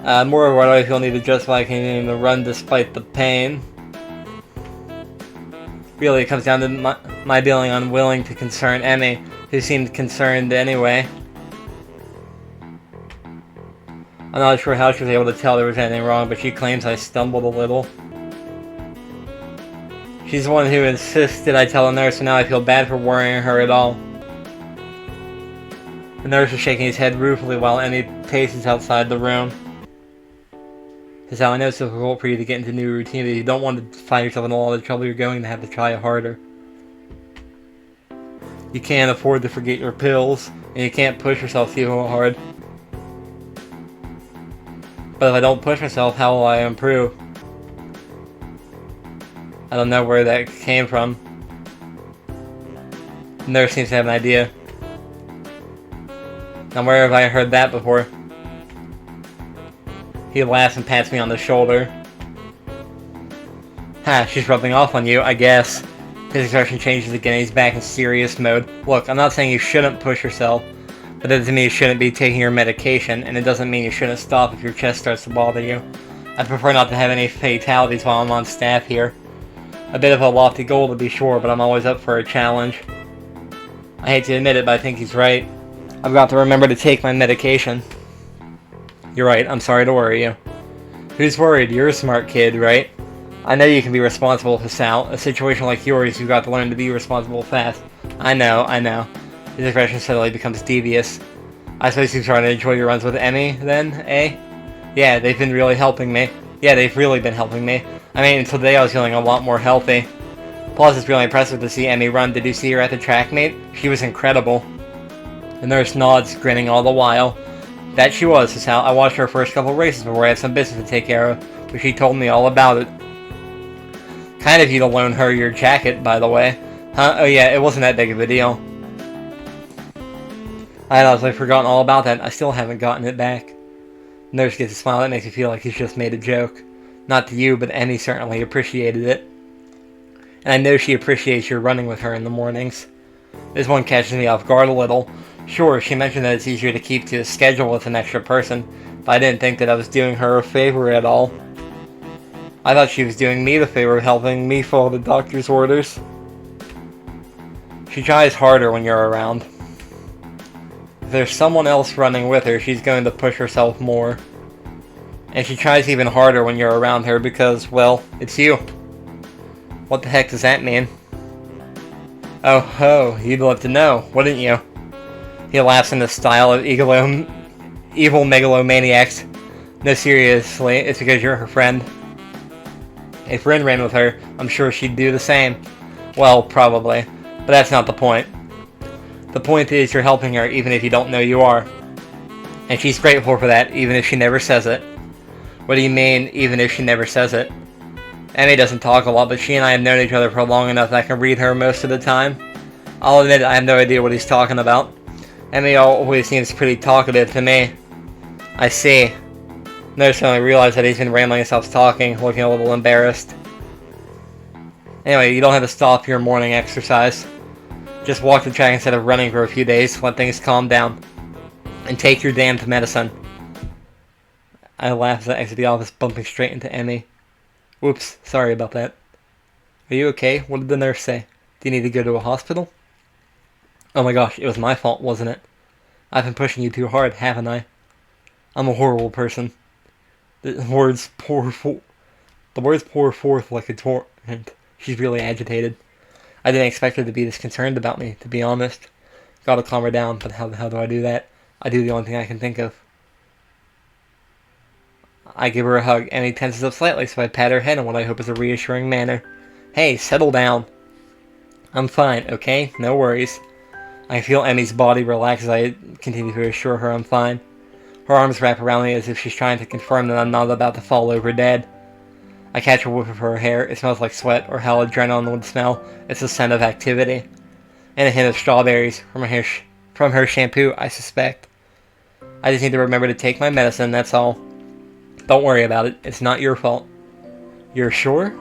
More of what I feel need to justify continuing to run despite the pain. Really, it comes down to my being unwilling to concern Emmy, who seemed concerned anyway. I'm not sure how she was able to tell there was anything wrong, but she claims I stumbled a little. She's the one who insisted I tell the nurse, so now I feel bad for worrying her at all. The nurse is shaking his head ruefully while Emmy paces outside the room. This is how I know it's difficult for you to get into a new routine, that you don't want to find yourself in all the trouble you're going to have to try harder. You can't afford to forget your pills, and you can't push yourself too hard. But if I don't push myself, how will I improve? I don't know where that came from. The nurse seems to have an idea. Now where have I heard that before? He laughs and pats me on the shoulder. Ha, she's rubbing off on you, I guess. His expression changes again, he's back in serious mode. Look, I'm not saying you shouldn't push yourself, but that doesn't mean you shouldn't be taking your medication, and it doesn't mean you shouldn't stop if your chest starts to bother you. I prefer not to have any fatalities while I'm on staff here. A bit of a lofty goal to be sure, but I'm always up for a challenge. I hate to admit it, but I think he's right. I've got to remember to take my medication. You're right, I'm sorry to worry you. Who's worried? You're a smart kid, right? I know you can be responsible, Hasal. A situation like yours, you've got to learn to be responsible fast. I know. His expression suddenly becomes devious. I suppose you're trying to enjoy your runs with Emmy, then, eh? Yeah, they've been really helping me. Yeah, they've really been helping me. I mean, until today I was feeling a lot more healthy. Plus, it's really impressive to see Emmy run. Did you see her at the track meet? She was incredible. The nurse nods, grinning all the while. That she was, Hasal. I watched her first couple races before I had some business to take care of, but she told me all about it. Kind of you to loan her your jacket, by the way. Huh? Oh yeah, it wasn't that big of a deal. I had honestly forgotten all about that. I still haven't gotten it back. The nurse gets a smile that makes me feel like he's just made a joke. Not to you, but Emmy certainly appreciated it. And I know she appreciates your running with her in the mornings. This one catches me off guard a little. Sure, she mentioned that it's easier to keep to a schedule with an extra person, but I didn't think that I was doing her a favor at all. I thought she was doing me the favor of helping me follow the doctor's orders. She tries harder when you're around. If there's someone else running with her, she's going to push herself more. And she tries even harder when you're around her because, well, it's you. What the heck does that mean? Oh ho, you'd love to know, wouldn't you? He laughs in the style of evil megalomaniacs. No, seriously, it's because you're her friend. If Rin ran with her, I'm sure she'd do the same. Well, probably. But that's not the point. The point is you're helping her even if you don't know you are. And she's grateful for that, even if she never says it. What do you mean, even if she never says it? Emmy doesn't talk a lot, but she and I have known each other for long enough that I can read her most of the time. I'll admit I have no idea what he's talking about. Emmy always seems pretty talkative to me. I see. No, suddenly realized that he's been rambling and stops talking, looking a little embarrassed. Anyway, you don't have to stop your morning exercise. Just walk the track instead of running for a few days, let things calm down. And take your damned medicine. I laugh as I exit the office, bumping straight into Emmy. Whoops, sorry about that. Are you okay? What did the nurse say? Do you need to go to a hospital? Oh my gosh, it was my fault, wasn't it? I've been pushing you too hard, haven't I? I'm a horrible person. The words pour forth like a torrent. She's really agitated. I didn't expect her to be this concerned about me, to be honest. Gotta calm her down, but how the hell do I do that? I do the only thing I can think of. I give her a hug, and he tenses up slightly, so I pat her head in what I hope is a reassuring manner. Hey, settle down. I'm fine, okay? No worries. I feel Emmy's body relax as I continue to assure her I'm fine. Her arms wrap around me as if she's trying to confirm that I'm not about to fall over dead. I catch a whiff of her hair. It smells like sweat, or how adrenaline would smell. It's a scent of activity. And a hint of strawberries from her shampoo, I suspect. I just need to remember to take my medicine, that's all. Don't worry about it. It's not your fault. You're sure?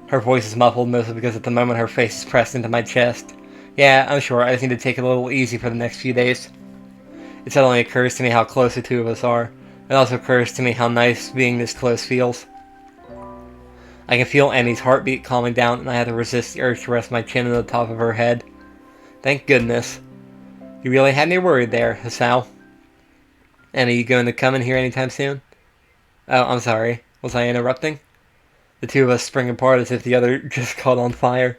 Her voice is muffled, mostly because at the moment her face is pressed into my chest. Yeah, I'm sure. I just need to take it a little easy for the next few days. It suddenly occurs to me how close the two of us are. It also occurs to me how nice being this close feels. I can feel Annie's heartbeat calming down, and I have to resist the urge to rest my chin on the top of her head. Thank goodness. You really had me worried there, Hasao. And are you going to come in here anytime soon? Oh, I'm sorry. Was I interrupting? The two of us spring apart as if the other just caught on fire.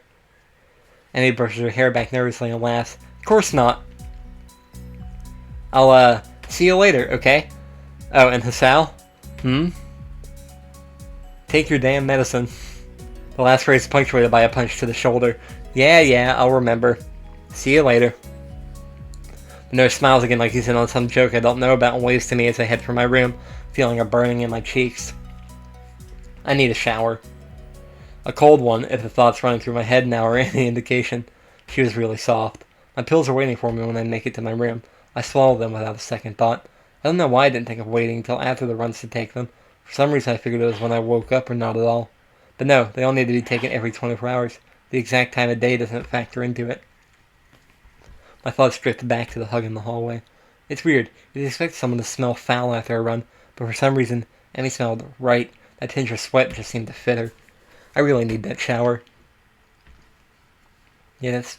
Annie brushes her hair back nervously and laughs. Of course not. I'll, see you later, okay? Oh, and Hasao? Take your damn medicine. The last phrase is punctuated by a punch to the shoulder. Yeah, I'll remember. See you later. The nurse smiles again like he's in on some joke I don't know about and waves to me as I head for my room, feeling a burning in my cheeks. I need a shower. A cold one, if the thoughts running through my head now are any indication. She was really soft. My pills are waiting for me when I make it to my room. I swallow them without a second thought. I don't know why I didn't think of waiting until after the runs to take them. For some reason I figured it was when I woke up or not at all. But no, they all need to be taken every 24 hours. The exact time of day doesn't factor into it. My thoughts drift back to the hug in the hallway. It's weird. You'd expect someone to smell foul after a run, but for some reason, Emmy smelled right. That tinge of sweat just seemed to fit her. I really need that shower. Yeah, it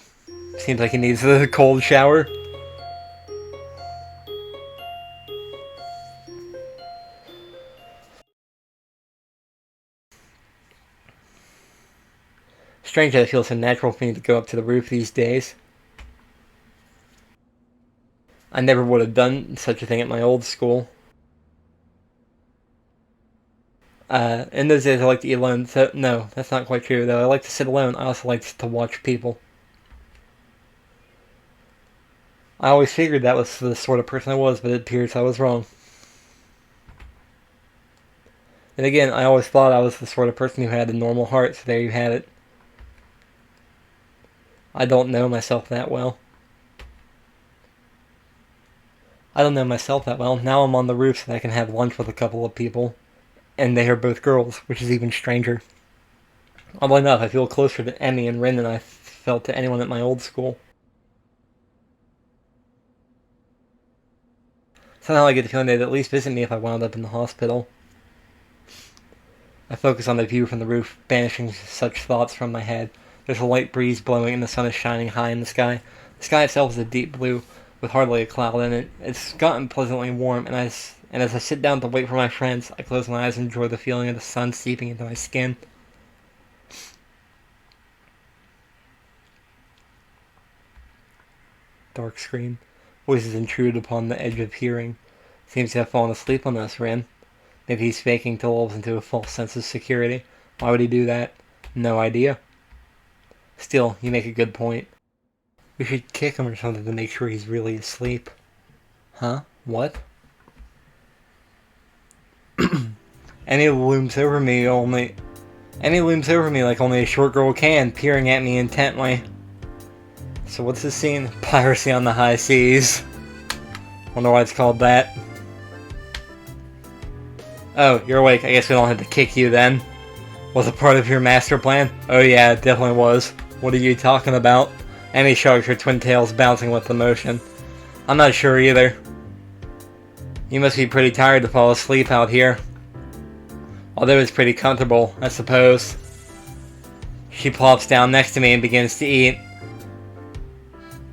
seems like he needs a cold shower. Strange that it feels so natural for me to go up to the roof these days. I never would have done such a thing at my old school. In those days I like to eat alone, so no, that's not quite true, though I like to sit alone. I also like to watch people. I always figured that was the sort of person I was, but it appears I was wrong. And again, I always thought I was the sort of person who had a normal heart, so there you have it. I don't know myself that well. Now I'm on the roof so I can have lunch with a couple of people. And they are both girls, which is even stranger. Oddly enough, I feel closer to Emmy and Rin than I felt to anyone at my old school. Somehow I get the feeling they'd at least visit me if I wound up in the hospital. I focus on the view from the roof, banishing such thoughts from my head. There's a light breeze blowing and the sun is shining high in the sky. The sky itself is a deep blue, with hardly a cloud in it. It's gotten pleasantly warm, and as I sit down to wait for my friends, I close my eyes and enjoy the feeling of the sun seeping into my skin. Dark screen. Voices intrude upon the edge of hearing. Seems to have fallen asleep on us, Rin. Maybe he's faking to lull us into a false sense of security. Why would he do that? No idea. Still, you make a good point. We should kick him or something to make sure he's really asleep. Huh? What? Annie looms over me like only a short girl can, peering at me intently. So what's this scene? Piracy on the high seas. Wonder why it's called that. Oh, you're awake. I guess we don't have to kick you then. Was it part of your master plan? Oh yeah, it definitely was. What are you talking about? Annie shrugs, her twin tails bouncing with the motion. I'm not sure either. You must be pretty tired to fall asleep out here. Although it's pretty comfortable, I suppose. She plops down next to me and begins to eat.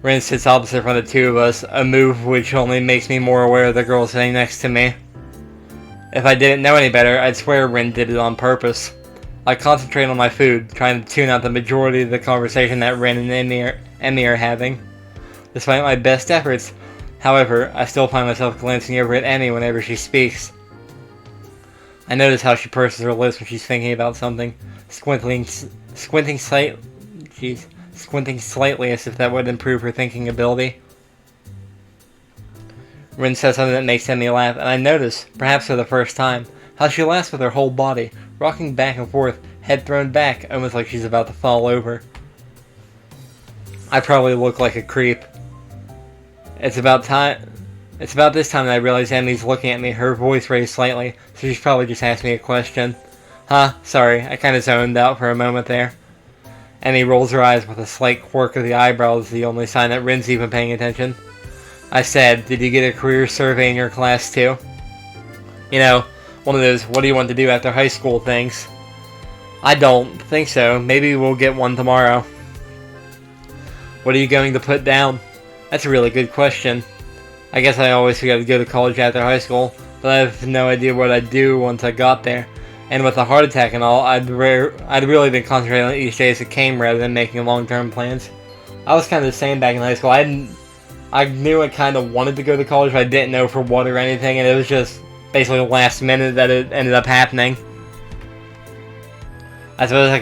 Rin sits opposite from the two of us, a move which only makes me more aware of the girl sitting next to me. If I didn't know any better, I'd swear Rin did it on purpose. I concentrate on my food, trying to tune out the majority of the conversation that Rin and Emmy are having. Despite my best efforts, however, I still find myself glancing over at Emmy whenever she speaks. I notice how she purses her lips when she's thinking about something, squinting slightly as if that would improve her thinking ability. Rin says something that makes Emmy laugh, and I notice, perhaps for the first time, how she laughs with her whole body, rocking back and forth, head thrown back, almost like she's about to fall over. I probably look like a creep. It's about this time that I realize Emmy's looking at me, her voice raised slightly, so she's probably just asked me a question. Huh, sorry, I kinda zoned out for a moment there. Emmy rolls her eyes with a slight quirk of the eyebrows, the only sign that Rin's even paying attention. I said, did you get a career survey in your class too? You know, one of those what do you want to do after high school things. I don't think so. Maybe we'll get one tomorrow. What are you going to put down? That's a really good question. I guess I always figured I'd go to college after high school, but I have no idea what I'd do once I got there. And with a heart attack and all, I'd really been concentrating on each day as it came rather than making long-term plans. I was kind of the same back in high school. I knew I kind of wanted to go to college, but I didn't know for what or anything, and it was just basically last minute that it ended up happening. I suppose I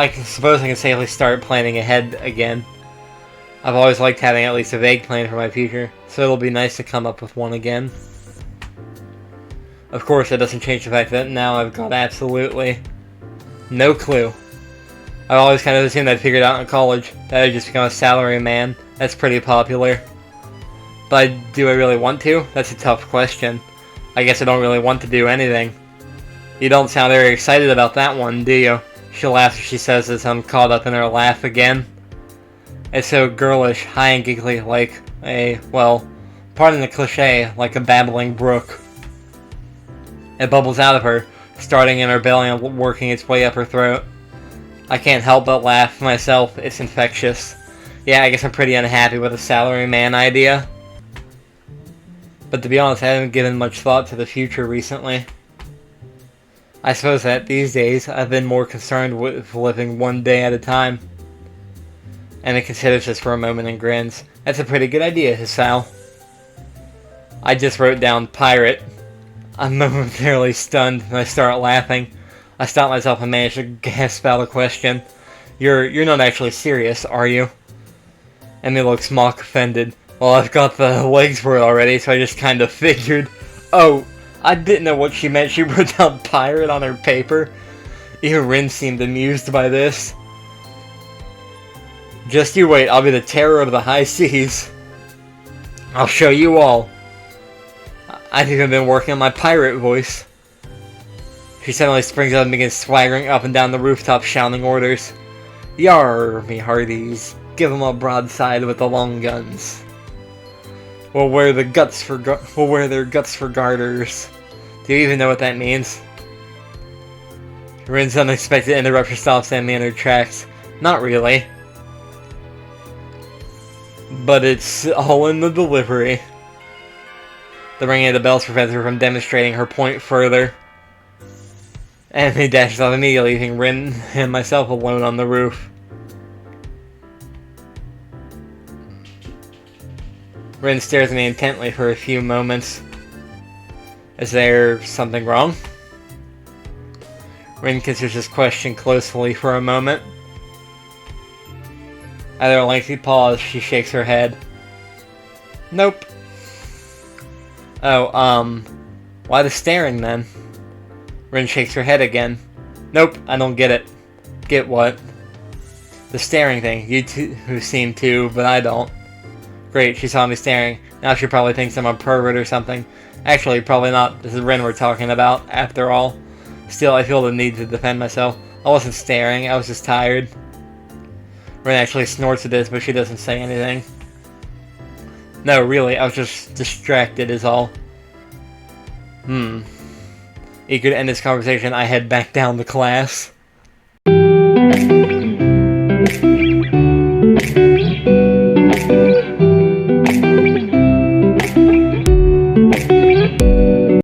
can safely start planning ahead again. I've always liked having at least a vague plan for my future, so it'll be nice to come up with one again. Of course, that doesn't change the fact that now I've got absolutely no clue. I've always kind of assumed I'd figured out in college that I'd just become a salary man. That's pretty popular. But do I really want to? That's a tough question. I guess I don't really want to do anything. You don't sound very excited about that one, do you? She laughs as she says as I'm caught up in her laugh again. It's so girlish, high and giggly, like well, pardon the cliche, like a babbling brook. It bubbles out of her, starting in her belly and working its way up her throat. I can't help but laugh myself, it's infectious. Yeah, I guess I'm pretty unhappy with the salaryman idea. But to be honest, I haven't given much thought to the future recently. I suppose that these days, I've been more concerned with living one day at a time. And it considers this for a moment and grins. That's a pretty good idea, Hisao. I just wrote down pirate. I'm momentarily stunned and I start laughing. I stop myself and manage to gasp out a question. You're not actually serious, are you? Emmy looks mock offended. Well, I've got the legs for it already, so I just kind of figured. Oh, I didn't know what she meant. She wrote down pirate on her paper. Even Rin seemed amused by this. Just you wait, I'll be the terror of the high seas. I'll show you all. I've even been working on my pirate voice. She suddenly springs up and begins swaggering up and down the rooftop shouting orders. Yar, me hearties. Give 'em a broadside with the long guns. We'll wear their guts for garters. Do you even know what that means? Rin's unexpected interruption stops Emmy in her tracks. Not really. But it's all in the delivery. The ringing of the bells prevents her from demonstrating her point further. Emmy dashes off immediately, leaving Rin and myself alone on the roof. Rin stares at me intently for a few moments. Is there something wrong? Rin considers this question closely for a moment. After a lengthy pause, she shakes her head. Nope. Oh, why the staring then? Rin shakes her head again. Nope, I don't get it. Get what? The staring thing. You two who seem to, but I don't. Great, she saw me staring. Now she probably thinks I'm a pervert or something. Actually, probably not. This is Rin we're talking about, after all. Still, I feel the need to defend myself. I wasn't staring, I was just tired. Rin actually snorts at this, but she doesn't say anything. No, really, I was just distracted is all. Eager to end this conversation, I head back down to class.